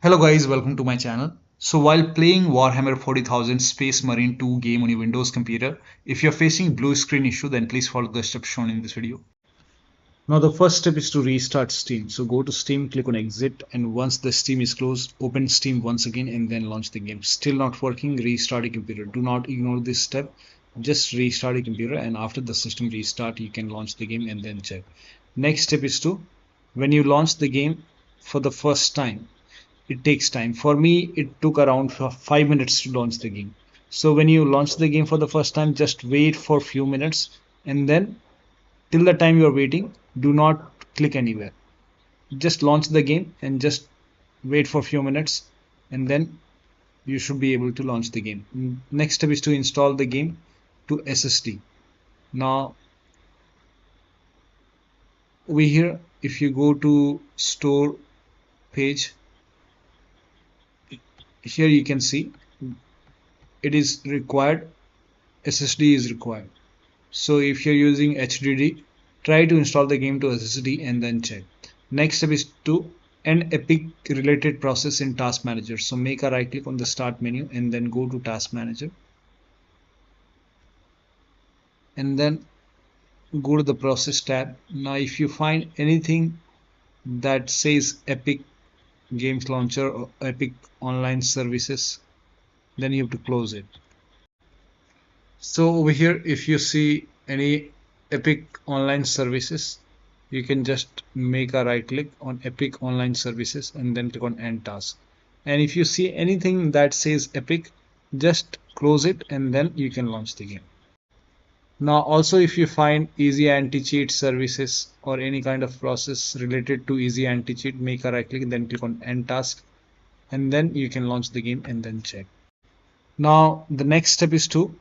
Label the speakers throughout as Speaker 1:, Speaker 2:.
Speaker 1: Hello guys, welcome to my channel. So while playing Warhammer 40,000 Space Marine 2 game on your Windows computer, if you're facing blue screen issue, then please follow the steps shown in this video. Now the first step is to restart Steam. So go to Steam, click on exit, and once the Steam is closed, open Steam once again and then launch the game. Still not working, restart your computer. Do not ignore this step. Just restart your computer, and after the system restart, you can launch the game and then check. Next step is to, when you launch the game for the first time, it takes time. For me, it took around 5 minutes to launch the game. So when you launch the game for the first time, just wait for a few minutes, and then till the time you're waiting, do not click anywhere. Just launch the game and just wait for a few minutes, and then you should be able to launch the game. Next step is to install the game to SSD. Now over here, if you go to store page, here you can see it is required, SSD is required. So if you're using HDD, try to install the game to SSD and then check. Next step is to end Epic related process in Task Manager. So make a right click on the start menu and then go to Task Manager, and then go to the process tab. Now if you find anything that says Epic Games Launcher or Epic Online Services, then you have to close it. So over here, if you see any Epic Online Services, you can just make a right click on Epic Online Services and then click on End Task. And if you see anything that says Epic, just close it and then you can launch the game. Now also, if you find EasyAntiCheat services or any kind of process related to EasyAntiCheat, make a right click, then click on End Task, and then you can launch the game and then check. Now the next step is to,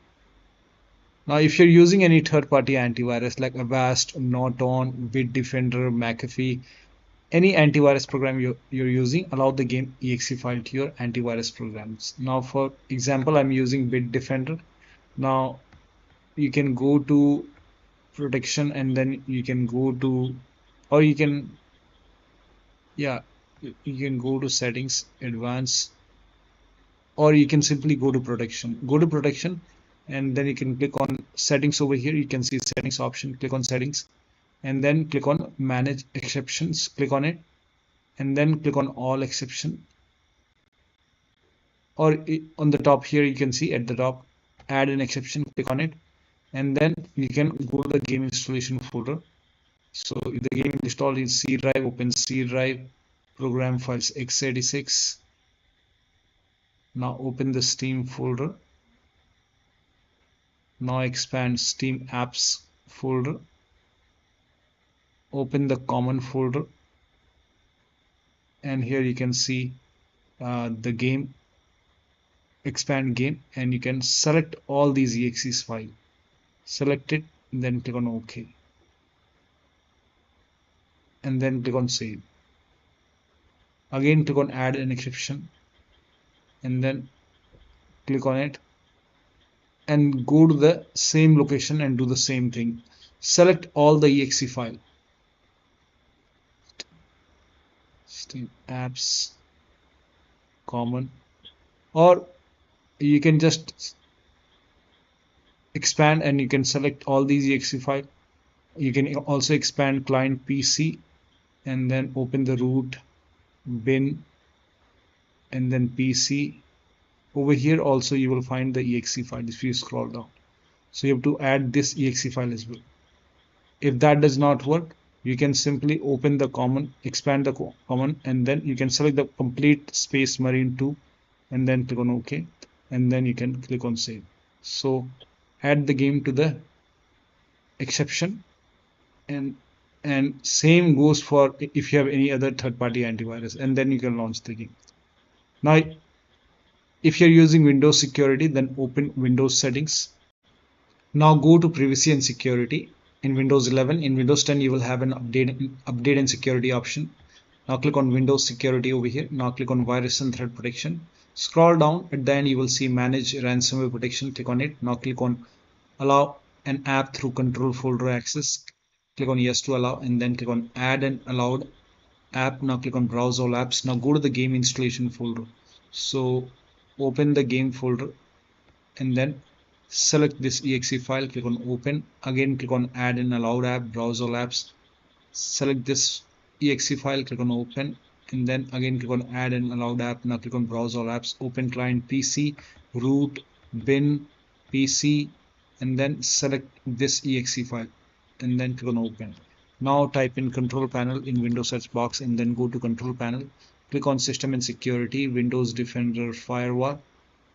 Speaker 1: now if you're using any third-party antivirus like Avast, Norton, Bitdefender, McAfee, any antivirus program you're using, allow the game exe file to your antivirus programs. Now for example, I'm using Bitdefender. Now you can go to protection and then you can go to, or you can, yeah, you can go to settings, advanced, or you can simply go to protection, and then you can click on settings. Over here you can see settings option, click on settings and then click on manage exceptions, click on it and then click on all exception, or on the top here you can see at the top add an exception, click on it, and then you can go to the game installation folder. So the game installed is C drive, open C drive, program files x86. Now open the Steam folder. Now expand Steam apps folder, open the common folder, and here you can see the game, expand game, and you can select all these exes file, select it, then click on OK, and then click on save. Again click on add an exception and then click on it and go to the same location and do the same thing. Select all the exe file, Steam apps, common, or you can just expand and you can select all these exe file. You can also expand client PC and then open the root bin and then PC. Over here also you will find the exe file if you scroll down. So you have to add this exe file as well. If that does not work, you can simply open the common, expand the common, and then you can select the complete Space Marine 2 and then click on OK, and then you can click on save. So add the game to the exception, and same goes for if you have any other third-party antivirus, and then you can launch the game. Now if you're using Windows security, then open Windows settings. Now go to privacy and security in Windows 11. In Windows 10 you will have an update and security option. Now click on Windows security over here. Now click on virus and threat protection. Scroll down, at the end you will see manage ransomware protection, click on it. Now click on allow an app through control folder access, click on yes to allow, and then click on add an allowed app. Now click on browse all apps. Now go to the game installation folder. So open the game folder and then select this exe file. Click on open. Again click on add an allowed app, browse all apps. Select this exe file, click on open, and then again click on add an allowed app. Now click on browse all apps, open client PC, root, bin, PC, and then select this exe file and then click on open. Now type in control panel in Windows search box and then go to control panel. Click on system and security, Windows Defender Firewall.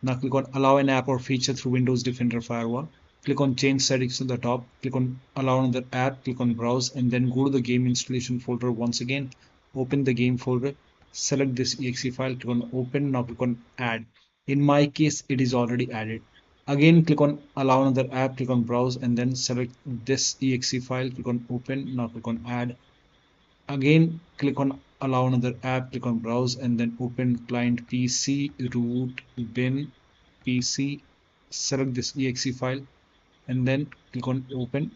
Speaker 1: Now click on allow an app or feature through Windows Defender Firewall. Click on change settings to the top. Click on allow another app. Click on browse and then go to the game installation folder once again. Open the game folder. Select this exe file. Click on open. Now click on add. In my case, it is already added. Again, click on allow another app. Click on browse and then select this exe file. Click on open. Now click on add. Again, click on allow another app, click on browse and then open client PC, root, bin, PC, select this exe file and then click on open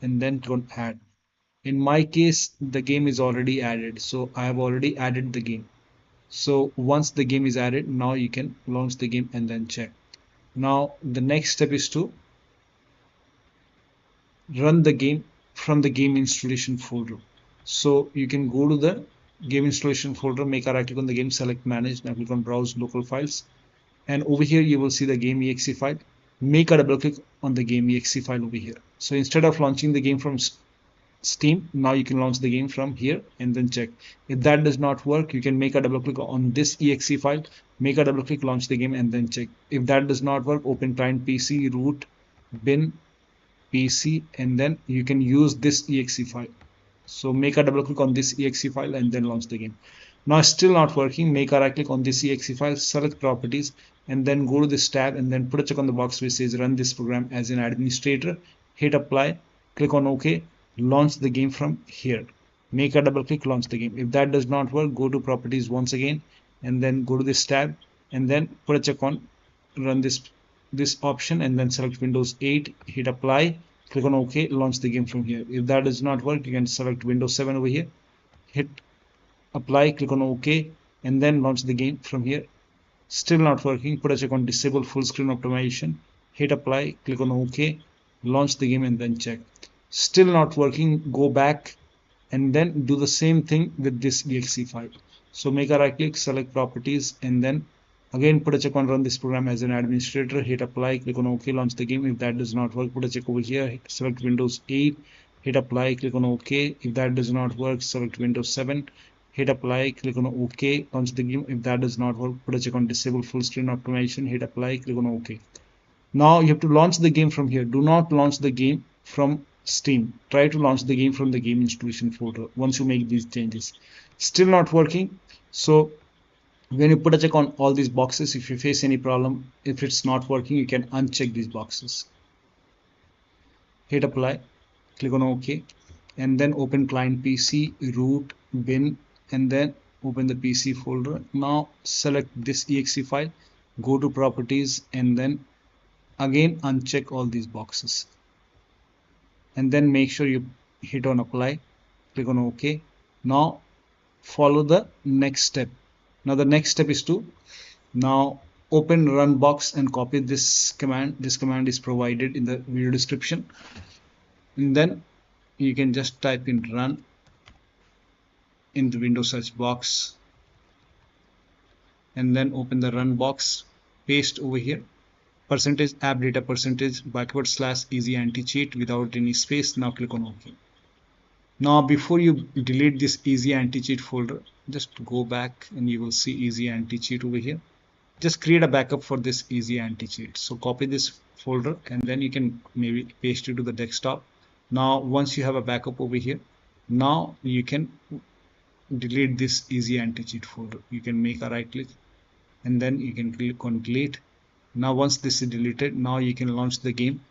Speaker 1: and then click on add. In my case, the game is already added, so I have already added the game. So once the game is added, now you can launch the game and then check. Now the next step is to run the game from the game installation folder. So you can go to the game installation folder, make a right click on the game, select manage, now click on browse local files, and over here you will see the game exe file. Make a double click on the game exe file over here. So instead of launching the game from Steam, now you can launch the game from here and then check. If that does not work, you can make a double click on this exe file, make a double click, launch the game and then check. If that does not work, open client PC, root, bin, PC, and then you can use this exe file. So make a double click on this exe file and then launch the game. Now still not working, make a right click on this exe file, select properties and then go to this tab and then put a check on the box which says run this program as an administrator, hit apply, click on OK, launch the game from here. Make a double click, launch the game. If that does not work, go to properties once again and then go to this tab and then put a check on run this option and then select Windows 8, hit apply, click on OK, launch the game from here. If that does not work, you can select Windows 7 over here, hit apply, click on OK, and then launch the game from here. Still not working, put a check on disable full screen optimization, hit apply, click on OK, launch the game and then check. Still not working, go back and then do the same thing with this exe file. So make a right click, select properties and then again put a check on run this program as an administrator, hit apply, click on OK, launch the game. If that does not work, put a check over here, select Windows 8, hit apply, click on OK. If that does not work, select Windows 7, hit apply, click on OK, launch the game. If that does not work, put a check on disable full screen optimization, hit apply, click on OK. Now you have to launch the game from here. Do not launch the game from Steam. Try to launch the game from the game installation folder once you make these changes. Still not working. So when you put a check on all these boxes, if you face any problem, if it's not working, you can uncheck these boxes. Hit apply, click on OK, and then open client PC, root, bin, and then open the PC folder. Now select this exe file, go to properties, and then again uncheck all these boxes. And then make sure you hit on apply, click on OK. Now follow the next step. Now the next step is to now open run box and copy this command. This command is provided in the video description. And then you can just type in run in the Windows search box and then open the run box, paste over here percentage appdata percentage backward slash EasyAntiCheat without any space. Now click on OK. Now before you delete this EasyAntiCheat folder, just go back and you will see EasyAntiCheat over here. Just create a backup for this EasyAntiCheat. So copy this folder and then you can maybe paste it to the desktop. Now once you have a backup over here, now you can delete this EasyAntiCheat folder. You can make a right click and then you can click on delete. Now once this is deleted, now you can launch the game.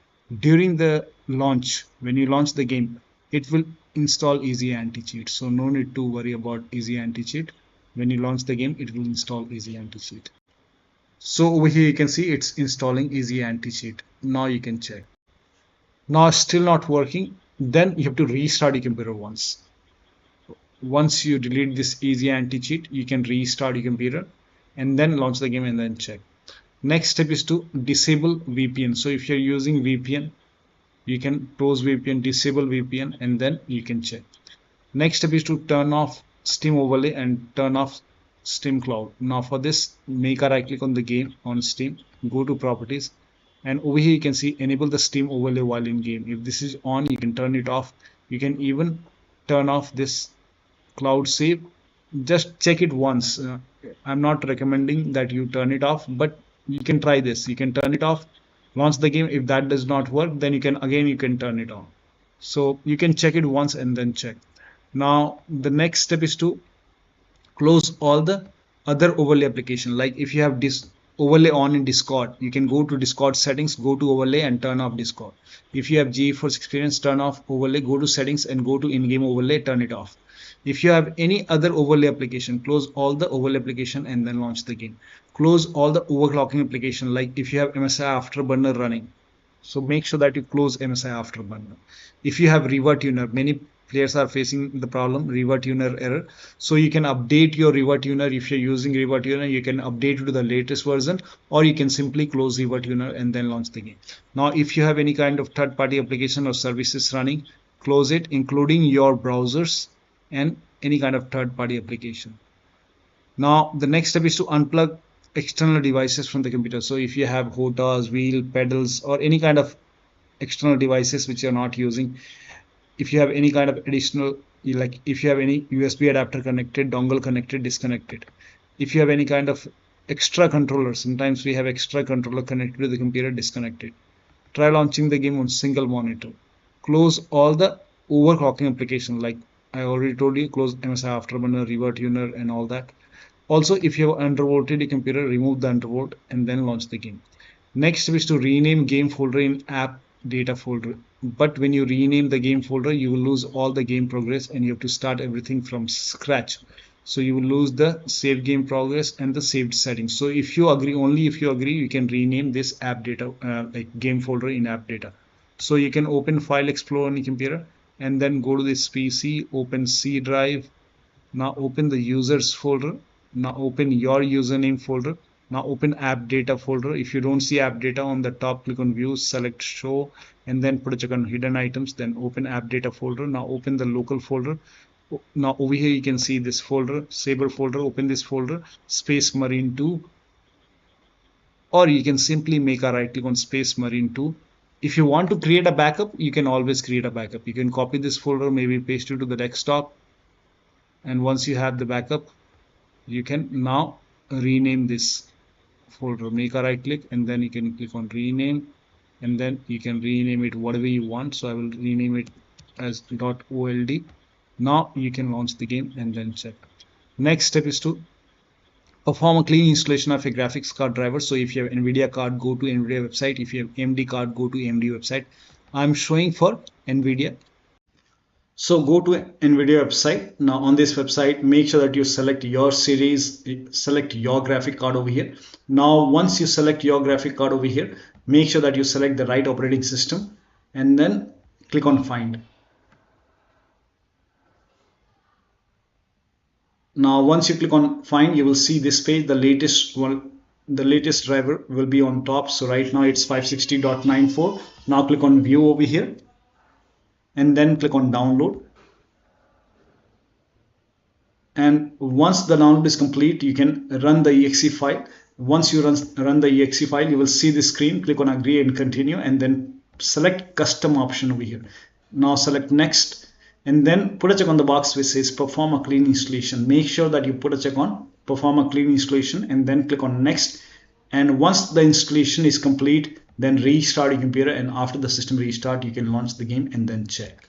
Speaker 1: During the launch, when you launch the game, it will install EasyAntiCheat. So no need to worry about EasyAntiCheat. When you launch the game, it will install EasyAntiCheat. So over here you can see it's installing EasyAntiCheat. Now you can check. Now still not working. Then you have to restart your computer once. once you delete this EasyAntiCheat, you can restart your computer and then launch the game and then check. Next step is to disable VPN. So if you're using VPN, you can close VPN, disable VPN, and then you can check. Next step is to turn off Steam overlay and turn off Steam Cloud. Now for this, make a right click on the game on Steam, go to properties, and over here you can see enable the Steam overlay while in game. If this is on, you can turn it off. You can even turn off this cloud save. Just check it once. I'm not recommending that you turn it off, but you can try this. You can turn it off, launch the game. If that does not work, then you can turn it on. So you can check it once and then check. Now the next step is to close all the other overlay application. Like if you have this overlay on in Discord, you can go to Discord settings, go to overlay and turn off Discord. If you have GeForce Experience, turn off overlay, go to settings and go to in-game overlay, turn it off. If you have any other overlay application, close all the overlay application and then launch the game. Close all the overclocking application. Like if you have MSI Afterburner running, so make sure that you close MSI Afterburner. If you have revert tuner, many players are facing the problem revert tuner error, so you can update your revert tuner. If you're using revert tuner, you can update it to the latest version, or you can simply close revert tuner and then launch the game. Now if you have any kind of third-party application or services running, close it, including your browsers and any kind of third-party application. Now the next step is to unplug external devices from the computer. So if you have HOTAs, wheel, pedals, or any kind of external devices which you're not using, if you have any kind of additional, like if you have any USB adapter connected, dongle connected, disconnected. If you have any kind of extra controller, sometimes we have extra controller connected to the computer, disconnected. Try launching the game on single monitor. Close all the overclocking application, like I already told you, close MSI Afterburner, revert tuner and all that. Also, if you have undervolted computer, remove the undervolt and then launch the game. Next is to rename game folder in app data folder. But when you rename the game folder, you will lose all the game progress and you have to start everything from scratch. So you will lose the save game progress and the saved settings. So if you agree, only if you agree, you can rename this app data, like game folder in app data. So you can open File Explorer on your computer and then go to this PC, open C drive. Now open the users folder. Now open your username folder. Now open app data folder. If you don't see app data on the top, click on view, select show, and then put a check on hidden items. Then open app data folder. Now open the local folder. Now over here you can see this folder, Saber folder. Open this folder, Space Marine 2, or you can simply make a right click on Space Marine 2. If you want to create a backup, you can always create a backup. You can copy this folder, maybe paste it to the desktop, and once you have the backup, you can now rename this folder. Make a right click and then you can click on rename, and then you can rename it whatever you want. So I will rename it as .old. Now you can launch the game and then check. Next step is to perform a clean installation of a graphics card driver. So if you have NVIDIA card, go to NVIDIA website. If you have AMD card, go to AMD website. I'm showing for NVIDIA. So go to NVIDIA website. Now on this website, make sure that you select your series, select your graphic card over here. Now once you select your graphic card over here, make sure that you select the right operating system and then click on find. Now once you click on find, you will see this page. The latest one, the latest driver will be on top. So right now it's 560.94. Now click on view over here and then click on download. And once the download is complete, you can run the exe file. Once you run the exe file, you will see the screen. Click on agree and continue, and then select custom option over here. Now select next, and then put a check on the box which says perform a clean installation. Make sure that you put a check on perform a clean installation and then click on next. And once the installation is complete, then restart your computer, and after the system restart, you can launch the game and then check.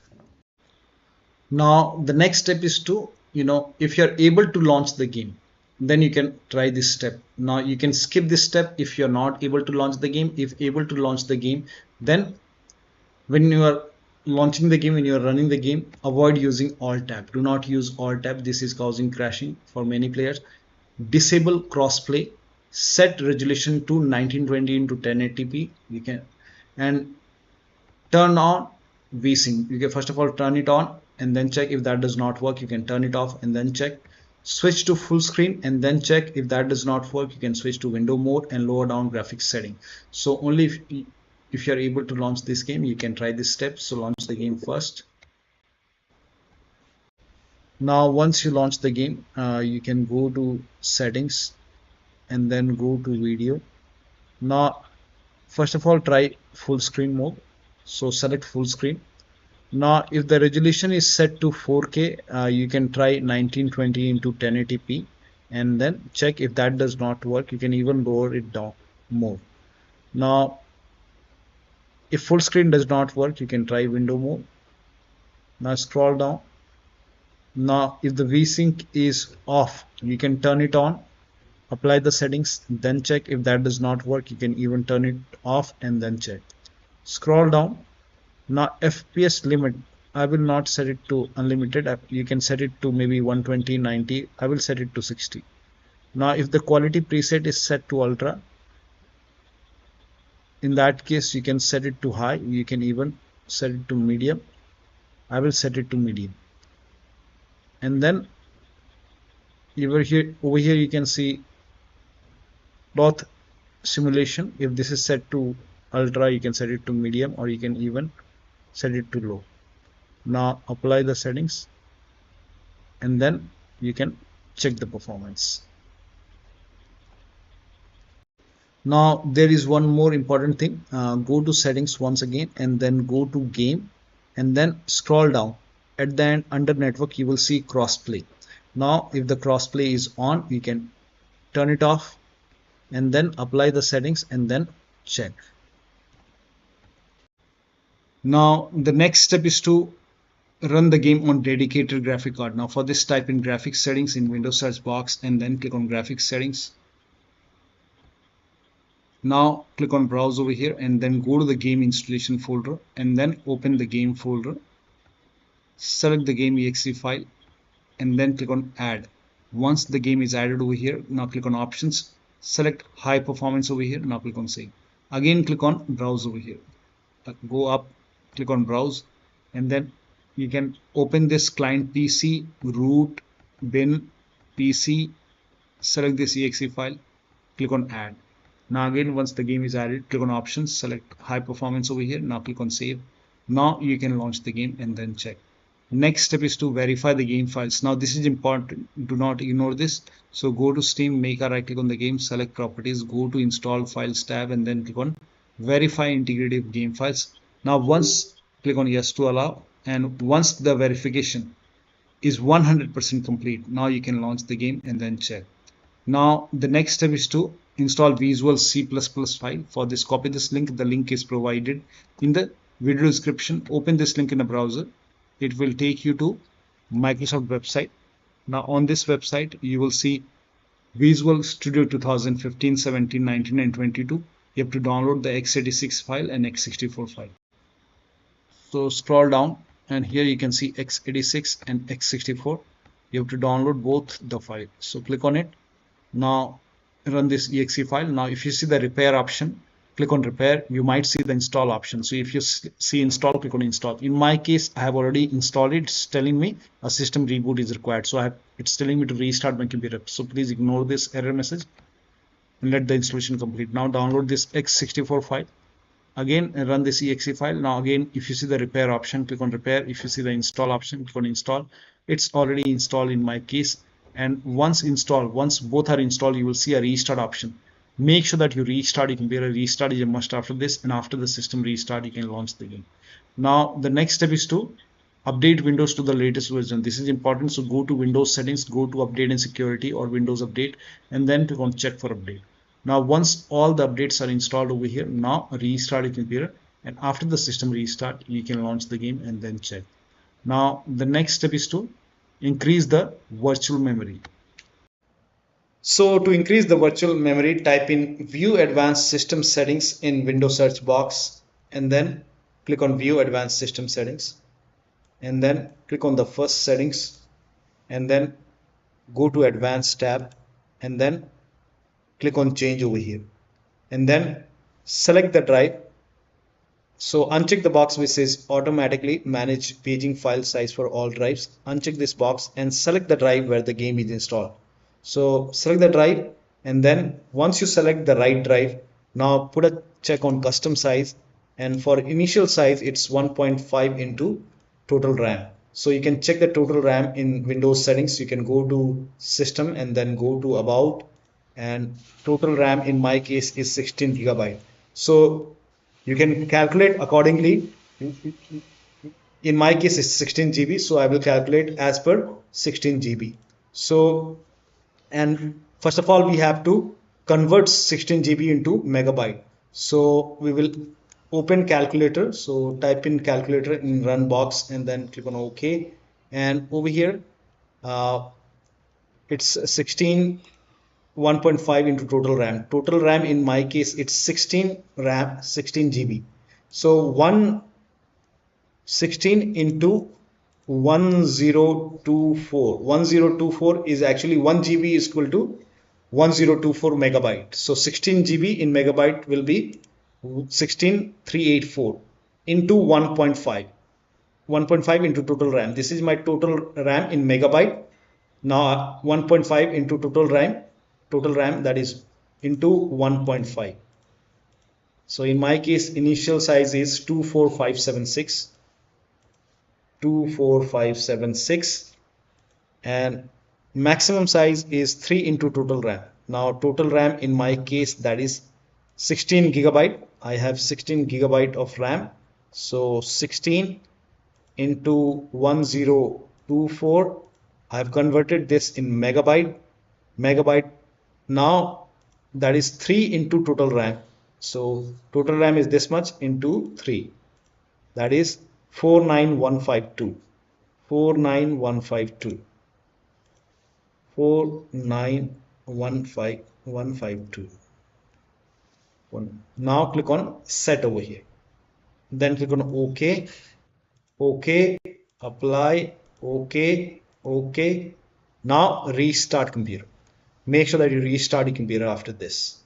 Speaker 1: Now the next step is to, if you're able to launch the game, then you can try this step. Now you can skip this step if you're not able to launch the game. If able to launch the game, then when you are launching the game, when you are running the game, avoid using alt tab. Do not use alt tab. This is causing crashing for many players. Disable crossplay. Set resolution to 1920 into 1080p. You can, and turn on VSync. You can first of all turn it on and then check. If that does not work, you can turn it off and then check. Switch to full screen and then check. If that does not work, you can switch to window mode and lower down graphics setting. So only if you're able to launch this game, you can try this step. So launch the game first. Now once you launch the game, you can go to settings and then go to video. Now first of all, try full screen mode. So select full screen. Now if the resolution is set to 4K, you can try 1920 into 1080p and then check. If that does not work, you can even lower it down more. Now if full screen does not work, you can try window mode. Now scroll down. Now if the VSync is off, you can turn it on, apply the settings, then check. If that does not work, you can even turn it off and then check. Scroll down. Now FPS limit, I will not set it to unlimited. You can set it to maybe 120, 90. I will set it to 60. Now if the quality preset is set to ultra, in that case you can set it to high. You can even set it to medium. I will set it to medium. And then over here you can see cloth simulation. If this is set to ultra, you can set it to medium, or you can even set it to low. Now apply the settings and then you can check the performance. Now there is one more important thing. Go to settings once again and then go to game and then scroll down. At the end under network, you will see crossplay. Now if the crossplay is on, you can turn it off and then apply the settings and then check. Now the next step is to run the game on dedicated graphic card. Now for this, type in graphics settings in Windows search box and then click on graphics settings. Now click on browse over here and then go to the game installation folder and then open the game folder. Select the game exe file and then click on add. Once the game is added over here, now click on options, select high performance over here. Now click on save. Again click on browse over here. Go up, click on browse and then you can open this client PC, root, bin, PC, select this exe file, click on add. Now again, once the game is added, click on options, select high performance over here. Now click on save. Now you can launch the game and then check. Next step is to verify the game files. Now this is important, do not ignore this. So go to Steam, make a right click on the game, select properties, go to install files tab and then click on verify integrity of game files. Now once click on yes to allow, and once the verification is 100% complete, now you can launch the game and then check. Now the next step is to install Visual C++ file. For this, copy this link. The link is provided in the video description. Open this link in a browser. It will take you to Microsoft website. Now on this website you will see Visual Studio 2015, 17, 19 and 22. You have to download the x86 file and x64 file. So scroll down and here you can see x86 and x64. You have to download both the files. So click on it. Now run this exe file. Now if you see the repair option, click on repair. You might see the install option. So if you see install, click on install. In my case, I have already installed it. It's telling me a system reboot is required. So it's telling me to restart my computer. So please ignore this error message and let the installation complete. Now download this x64 file. Again run this exe file. Now again, if you see the repair option, click on repair. If you see the install option, click on install. It's already installed in my case. And once both are installed, you will see a restart option. Make sure that you restart your computer. Restart is a must after this, and after the system restart, you can launch the game. Now the next step is to update Windows to the latest version. This is important. So go to Windows settings, go to update and security or Windows update, and then click on check for update. Now once all the updates are installed over here, now restart your computer, and after the system restart, you can launch the game and then check. Now the next step is to increase the virtual memory. So to increase the virtual memory, type in view advanced system settings in Windows search box and then click on view advanced system settings and then click on the first settings and then go to advanced tab and then click on change over here and then select the drive,
Speaker 2: So uncheck the box which says automatically manage paging file size for all drives. Uncheck this box and select the drive where the game is installed. So select the drive, and then once you select the right drive, now put a check on custom size, and for initial size it's 1.5 into total RAM. So you can check the total RAM in Windows settings. You can go to system and then go to about, and total RAM in my case is 16 gigabyte. So you can calculate accordingly. In my case it's 16 GB, so I will calculate as per 16 GB. So, and first of all we have to convert 16 GB into megabyte. So we will open calculator. So type in calculator in run box and then click on OK, and over here it's 16 1.5 into total RAM. Total RAM in my case it's 16 RAM 16 GB. So 116 into 1024. 1024 is actually 1 GB is equal to 1024 megabyte. So 16 GB in megabyte will be 16384 into 1.5. 1.5 into total RAM. This is my total RAM in megabyte. Now 1.5 into total RAM, that is into 1.5. So in my case initial size is 24576 and maximum size is 3 into total RAM. Now total RAM in my case that is 16 gigabyte. I have 16 gigabyte of RAM. So 16 into 1024, I have converted this in megabyte. Now that is 3 into total RAM. So total RAM is this much into 3, that is 49152. 49152. 4915152. Now click on set over here, then click on OK, OK, apply, OK, OK. Now restart computer. Make sure that you restart your computer after this.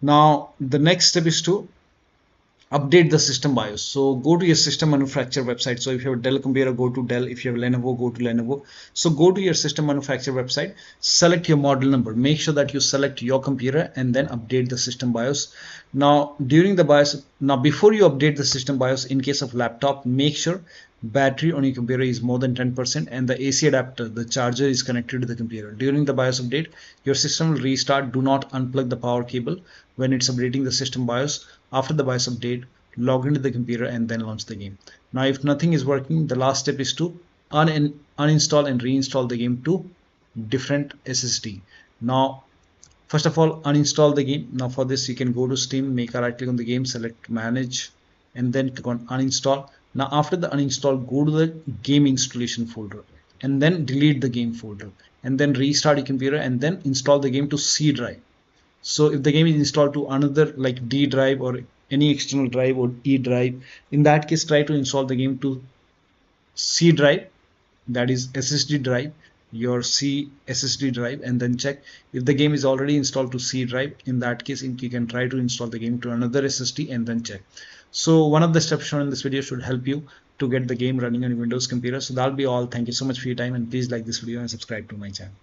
Speaker 1: Now the next step is to update the system BIOS. So go to your system manufacturer website. So if you have a Dell computer, go to Dell. If you have Lenovo, go to Lenovo. So go to your system manufacturer website, select your model number. Make sure that you select your computer and then update the system BIOS. Now during the BIOS, before you update the system BIOS, in case of laptop, make sure battery on your computer is more than 10% and the AC adapter, the charger, is connected to the computer. During the BIOS update, your system will restart. Do not unplug the power cable when it's updating the system BIOS. After the BIOS update, log into the computer and then launch the game. Now if nothing is working, the last step is to uninstall and reinstall the game to different SSD. Now first of all, uninstall the game. Now for this you can go to Steam, make a right click on the game, select manage and then click on uninstall. Now after the uninstall, go to the game installation folder and then delete the game folder and then restart your computer and then install the game to C drive. So if the game is installed to another like D drive or any external drive or E drive, in that case try to install the game to C drive, that is SSD drive, your C SSD drive, and then check if the game is already installed to C drive. In that case you can try to install the game to another SSD and then check. So one of the steps shown in this video should help you to get the game running on your Windows computer. So that'll be all. Thank you so much for your time, and please like this video and subscribe to my channel.